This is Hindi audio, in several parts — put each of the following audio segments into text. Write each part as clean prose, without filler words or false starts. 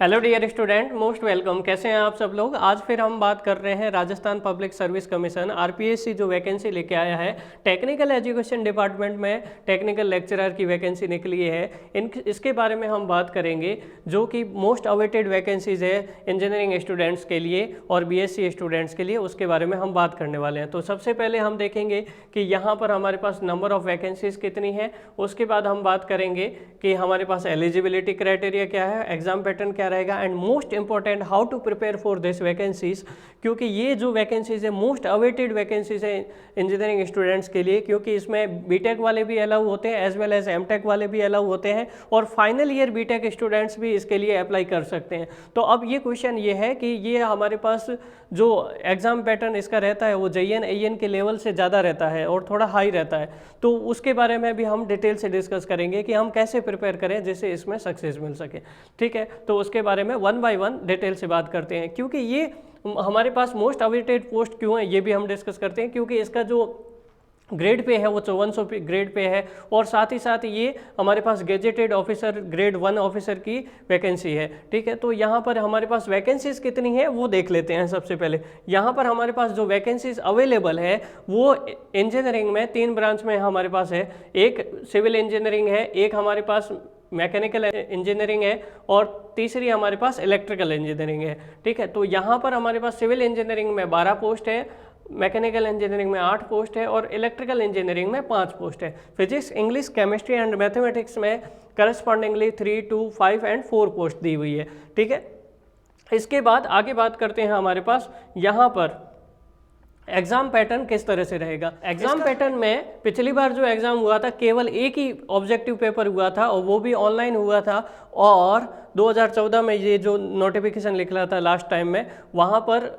Hello dear student, most welcome. कैसे हैं आप सब लोग। आज फिर हम बात कर रहे हैं Rajasthan public service commission RPSC जो वैकेंसी लेके आया है टेक्निकल एजुकेशन डिपार्टमेंट में। टेक्निकल लेक्चरर की वैकेंसी निकली है, इसके बारे में हम बात करेंगे, जो कि मोस्ट अवेटेड वैकेंसीज है इंजीनियरिंग स्टूडेंट्स के लिए और बीएससी स्टूडेंट्स के लिए। उसके बारे में हम बात करने वाले हैं। तो सबसे पहले हम देखेंगे कि यहाँ पर हमारे पास नंबर ऑफ़ वैकेंसीज कितनी है। उसके बाद हम बात करेंगे कि हमारे पास एलिजिबिलिटी क्राइटेरिया क्या है, एग्जाम पैटर्न क्या रहेगा, and most important how to prepare for this vacancies, क्योंकि ये जो वैकेंसीज है मोस्ट अवेटेड वैकेंसीज है इंजीनियरिंग स्टूडेंट्स के लिए, क्योंकि इसमें बीटेक वाले भी अलाउ होते हैं एज वेल एज एमटेक वाले भी अलाउ होते हैं और फाइनल ईयर बीटेक स्टूडेंट्स भी इसके लिए अप्लाई कर सकते हैं। तो अब ये क्वेश्चन ये है कि ये हमारे पास जो एग्ज़ाम पैटर्न इसका रहता है वो JN AN के लेवल से ज़्यादा रहता है और थोड़ा हाई रहता है। तो उसके बारे में भी हम डिटेल से डिस्कस करेंगे कि हम कैसे प्रिपेयर करें जिससे इसमें सक्सेस मिल सके। ठीक है, तो उसके बारे में वन बाय वन डिटेल से बात करते हैं, क्योंकि ये हमारे पास मोस्ट अवेटेड पोस्ट क्यों है ये भी हम डिस्कस करते हैं, क्योंकि इसका जो ग्रेड पे है वो 5400 ग्रेड पे है और साथ ही साथ ये हमारे पास गेजेटेड ऑफिसर ग्रेड 1 ऑफिसर की वैकेंसी है। ठीक है, तो यहाँ पर हमारे पास वैकेंसीज कितनी है वो देख लेते हैं। सबसे पहले यहाँ पर हमारे पास जो वैकेंसीज अवेलेबल है वो इंजीनियरिंग में 3 ब्रांच में हमारे पास है। एक सिविल इंजीनियरिंग है, एक हमारे पास मैकेनिकल इंजीनियरिंग है और तीसरी हमारे पास इलेक्ट्रिकल इंजीनियरिंग है। ठीक है, तो यहाँ पर हमारे पास सिविल इंजीनियरिंग में 12 पोस्ट है, मैकेनिकल इंजीनियरिंग में 8 पोस्ट है और इलेक्ट्रिकल इंजीनियरिंग में 5 पोस्ट है। Physics, English, chemistry and mathematics में करस्पॉन्डिंगली 3, 2, 5 एंड 4 पोस्ट दी हुई है। ठीक है, इसके बाद आगे बात करते हैं हमारे पास यहाँ पर एग्जाम पैटर्न किस तरह से रहेगा। एग्जाम पैटर्न में पिछली बार जो एग्जाम हुआ था केवल एक ही ऑब्जेक्टिव पेपर हुआ था और वो भी ऑनलाइन हुआ था, और 2014 में ये जो नोटिफिकेशन निकला था लास्ट टाइम में वहाँ पर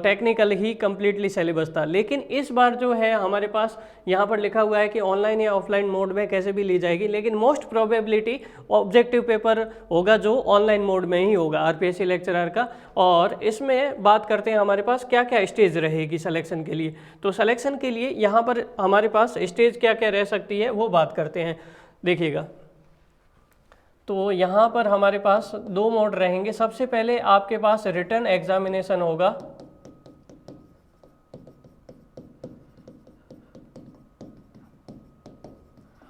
टेक्निकल ही कम्प्लीटली सिलेबस था। लेकिन इस बार जो है हमारे पास यहाँ पर लिखा हुआ है कि ऑनलाइन या ऑफलाइन मोड में कैसे भी ली जाएगी, लेकिन मोस्ट प्रोबेबिलिटी ऑब्जेक्टिव पेपर होगा जो ऑनलाइन मोड में ही होगा आरपीएससी लेक्चरर का। और इसमें बात करते हैं हमारे पास क्या क्या स्टेज रहेगी सिलेक्शन के लिए। तो सिलेक्शन के लिए यहाँ पर हमारे पास स्टेज क्या क्या रह सकती है वो बात करते हैं। देखिएगा, तो यहाँ पर हमारे पास 2 मोड रहेंगे। सबसे पहले आपके पास रिटन एग्जामिनेशन होगा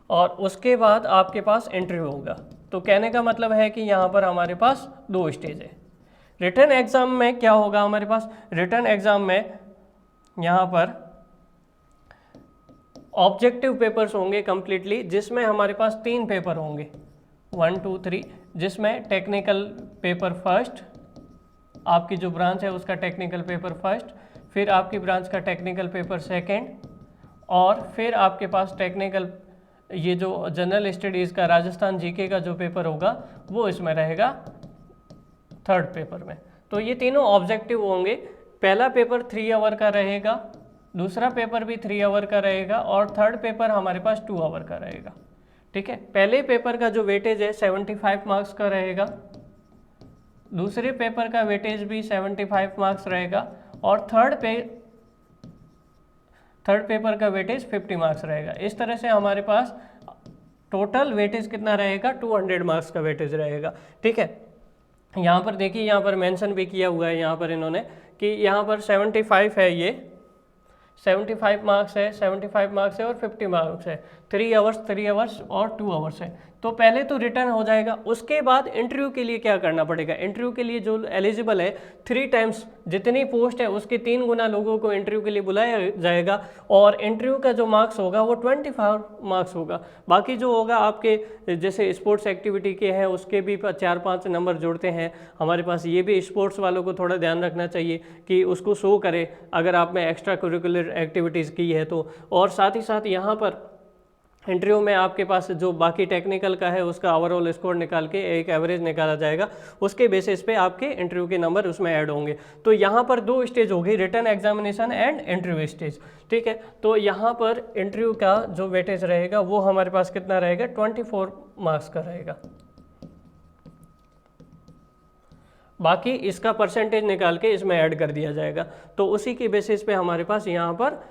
और उसके बाद आपके पास इंटरव्यू होगा। तो कहने का मतलब है कि यहाँ पर हमारे पास 2 स्टेज है। रिटन एग्जाम में क्या होगा हमारे पास, रिटन एग्जाम में यहाँ पर ऑब्जेक्टिव पेपर्स होंगे कंप्लीटली, जिसमें हमारे पास 3 पेपर होंगे 1, 2, 3, जिसमें टेक्निकल पेपर फर्स्ट, आपकी जो ब्रांच है उसका टेक्निकल पेपर फर्स्ट, फिर आपकी ब्रांच का टेक्निकल पेपर सेकंड, और फिर आपके पास टेक्निकल ये जो जनरल स्टडीज़ का राजस्थान जीके का जो पेपर होगा वो इसमें रहेगा 3rd पेपर में। तो ये तीनों ऑब्जेक्टिव होंगे। पहला पेपर 3 आवर का रहेगा, दूसरा पेपर भी 3 आवर का रहेगा और 3rd पेपर हमारे पास 2 आवर का रहेगा। ठीक है, पहले पेपर का जो वेटेज है 75 मार्क्स का रहेगा, दूसरे पेपर का वेटेज भी 75 मार्क्स रहेगा और थर्ड पेपर का वेटेज 50 मार्क्स रहेगा। इस तरह से हमारे पास टोटल वेटेज कितना रहेगा, 200 मार्क्स का वेटेज रहेगा। ठीक है, यहाँ पर देखिए, यहाँ पर मेंशन भी किया हुआ है यहाँ पर इन्होंने कि यहाँ पर 75 है, ये 75 मार्क्स है, 75 मार्क्स है और 50 मार्क्स है। 3 आवर्स और 2 आवर्स है। तो पहले तो रिटर्न हो जाएगा। उसके बाद इंटरव्यू के लिए क्या करना पड़ेगा, इंटरव्यू के लिए जो एलिजिबल है 3 टाइम्स जितनी पोस्ट है उसके 3 गुना लोगों को इंटरव्यू के लिए बुलाया जाएगा और इंटरव्यू का जो मार्क्स होगा वो 24 मार्क्स होगा। बाकी जो होगा आपके जैसे स्पोर्ट्स एक्टिविटी के हैं उसके भी 4-5 नंबर जुड़ते हैं हमारे पास। ये भी स्पोर्ट्स वालों को थोड़ा ध्यान रखना चाहिए कि उसको शो करे अगर आप में एक्स्ट्रा करिकुलर एक्टिविटीज़ की है तो। और साथ ही साथ यहाँ पर इंटरव्यू में आपके पास जो बाकी टेक्निकल का है उसका ओवरऑल स्कोर निकाल के एक एवरेज निकाला जाएगा, उसके बेसिस पे आपके इंटरव्यू के नंबर उसमें ऐड होंगे। तो यहाँ पर 2 स्टेज होगी, written examination and interview stage. ठीक है, तो यहाँ पर इंटरव्यू का जो वेटेज रहेगा वो हमारे पास कितना रहेगा, 24 मार्क्स का रहेगा। बाकी इसका परसेंटेज निकाल के इसमें ऐड कर दिया जाएगा। तो उसी की बेसिस पे हमारे पास यहाँ पर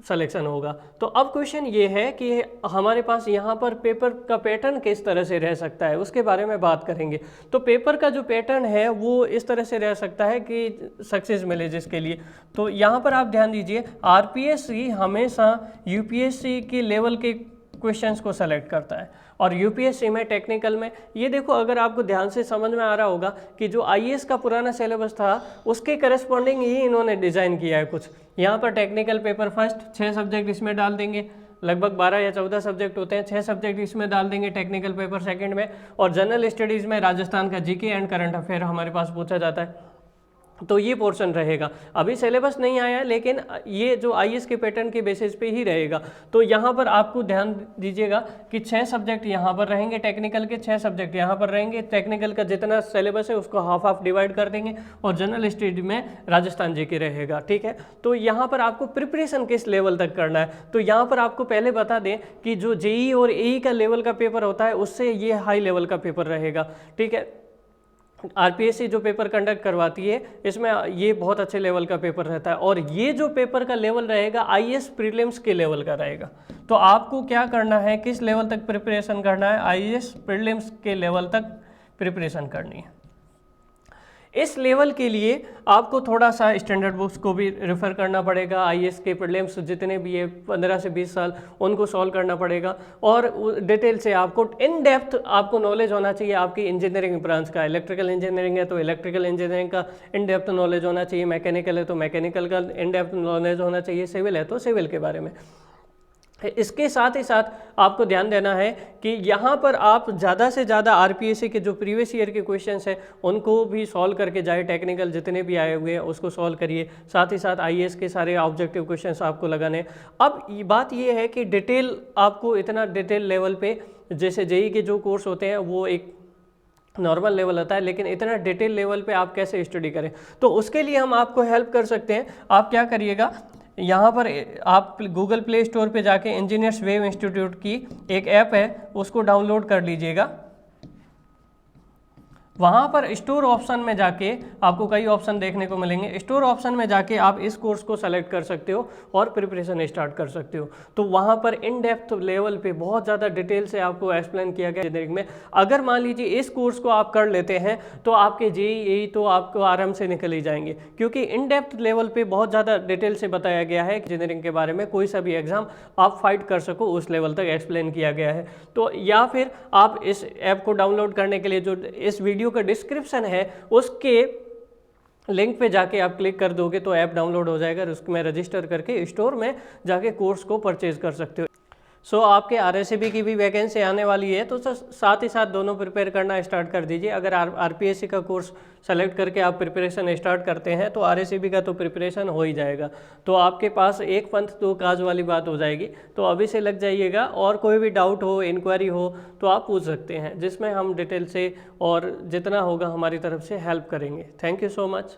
सिलेक्शन होगा। तो अब क्वेश्चन ये है कि हमारे पास यहाँ पर पेपर का पैटर्न किस तरह से रह सकता है, उसके बारे में बात करेंगे। तो पेपर का जो पैटर्न है वो इस तरह से रह सकता है कि सक्सेस मिले जिसके लिए। तो यहाँ पर आप ध्यान दीजिए, आरपीएससी हमेशा यूपीएससी के लेवल के क्वेश्चंस को सेलेक्ट करता है, और यूपीएससी में टेक्निकल में ये देखो, अगर आपको ध्यान से समझ में आ रहा होगा कि जो आईएएस का पुराना सिलेबस था उसके करस्पॉन्डिंग ही इन्होंने डिज़ाइन किया है कुछ। यहाँ पर टेक्निकल पेपर फर्स्ट 6 सब्जेक्ट इसमें डाल देंगे, लगभग 12 या 14 सब्जेक्ट होते हैं, 6 सब्जेक्ट इसमें डाल देंगे टेक्निकल पेपर सेकंड में, और जनरल स्टडीज़ में राजस्थान का जीके एंड करंट अफेयर हमारे पास पूछा जाता है। तो ये पोर्शन रहेगा। अभी सिलेबस नहीं आया लेकिन ये जो आईएएस के पैटर्न के बेसिस पे ही रहेगा। तो यहाँ पर आपको ध्यान दीजिएगा कि 6 सब्जेक्ट यहाँ पर रहेंगे, टेक्निकल के 6 सब्जेक्ट यहाँ पर रहेंगे। टेक्निकल का जितना सिलेबस है उसको हाफ हाफ डिवाइड कर देंगे, और जनरल स्टडी में राजस्थान जीके रहेगा। ठीक है, तो यहाँ पर आपको प्रिपरेशन किस लेवल तक करना है, तो यहाँ पर आपको पहले बता दें कि जो जेई और एई का लेवल का पेपर होता है उससे ये हाई लेवल का पेपर रहेगा। ठीक है, आरपीएससी जो पेपर कंडक्ट करवाती है इसमें ये बहुत अच्छे लेवल का पेपर रहता है, और ये जो पेपर का लेवल रहेगा आईएएस प्रीलिम्स के लेवल का रहेगा। तो आपको क्या करना है, किस लेवल तक प्रिपरेशन करना है, आईएएस प्रीलिम्स के लेवल तक प्रिपरेशन करनी है। इस लेवल के लिए आपको थोड़ा सा स्टैंडर्ड बुक्स को भी रेफ़र करना पड़ेगा। आईएएस के प्रीलिम्स जितने भी है 15 से 20 साल उनको सॉल्व करना पड़ेगा, और डिटेल से आपको इन डेप्थ आपको नॉलेज होना चाहिए आपकी इंजीनियरिंग ब्रांच का। इलेक्ट्रिकल इंजीनियरिंग है तो इलेक्ट्रिकल इंजीनियरिंग का इन डेप्थ नॉलेज होना चाहिए, मैकेनिकल है तो मैकेनिकल का इन डेप्थ नॉलेज होना चाहिए, सिविल है तो सिविल के बारे में। इसके साथ ही साथ आपको ध्यान देना है कि यहाँ पर आप ज़्यादा से ज़्यादा आरपीएससी के जो प्रीवियस ईयर के क्वेश्चंस हैं उनको भी सॉल्व करके जाए, टेक्निकल जितने भी आए हुए हैं उसको सॉल्व करिए, साथ ही साथ आईएएस के सारे ऑब्जेक्टिव क्वेश्चंस आपको लगाने। अब बात ये है कि डिटेल आपको इतना डिटेल लेवल पे, जैसे जेई के जो कोर्स होते हैं वो एक नॉर्मल लेवल होता है, लेकिन इतना डिटेल लेवल पे आप कैसे स्टडी करें, तो उसके लिए हम आपको हेल्प कर सकते हैं। आप क्या करिएगा, यहाँ पर आप गूगल प्ले स्टोर पे जाके इंजीनियर्स वेव इंस्टीट्यूट की एक ऐप है उसको डाउनलोड कर लीजिएगा। वहाँ पर स्टोर ऑप्शन में जाके आपको कई ऑप्शन देखने को मिलेंगे, स्टोर ऑप्शन में जाके आप इस कोर्स को सेलेक्ट कर सकते हो और प्रिपरेशन स्टार्ट कर सकते हो। तो वहाँ पर इन डेप्थ लेवल पे बहुत ज़्यादा डिटेल से आपको एक्सप्लेन किया गया इंजीनियरिंग में। अगर मान लीजिए इस कोर्स को आप कर लेते हैं तो आपके जेईई तो आपको आराम से निकल ही जाएंगे, क्योंकि इन डेप्थ लेवल पे बहुत ज़्यादा डिटेल से बताया गया है इंजीनियरिंग के बारे में। कोई सा भी एग्जाम आप फाइट कर सको उस लेवल तक एक्सप्लेन किया गया है। तो या फिर आप इस ऐप को डाउनलोड करने के लिए जो इस वीडियो का डिस्क्रिप्शन है उसके लिंक पे जाके आप क्लिक कर दोगे तो ऐप डाउनलोड हो जाएगा, और उसमें रजिस्टर करके स्टोर में जाके कोर्स को परचेज कर सकते हो। सो आपके आरएससीबी की भी वैकेंसी आने वाली है, तो साथ ही साथ दोनों प्रिपेयर करना स्टार्ट कर दीजिए। अगर आरपीएससी का कोर्स सेलेक्ट करके आप प्रिपरेशन स्टार्ट करते हैं तो आरएससीबी का तो प्रिपरेशन हो ही जाएगा। तो आपके पास एक पंथ दो काज वाली बात हो जाएगी। तो अभी से लग जाइएगा, और कोई भी डाउट हो, इंक्वायरी हो तो आप पूछ सकते हैं, जिसमें हम डिटेल से और जितना होगा हमारी तरफ से हेल्प करेंगे। Thank you so much.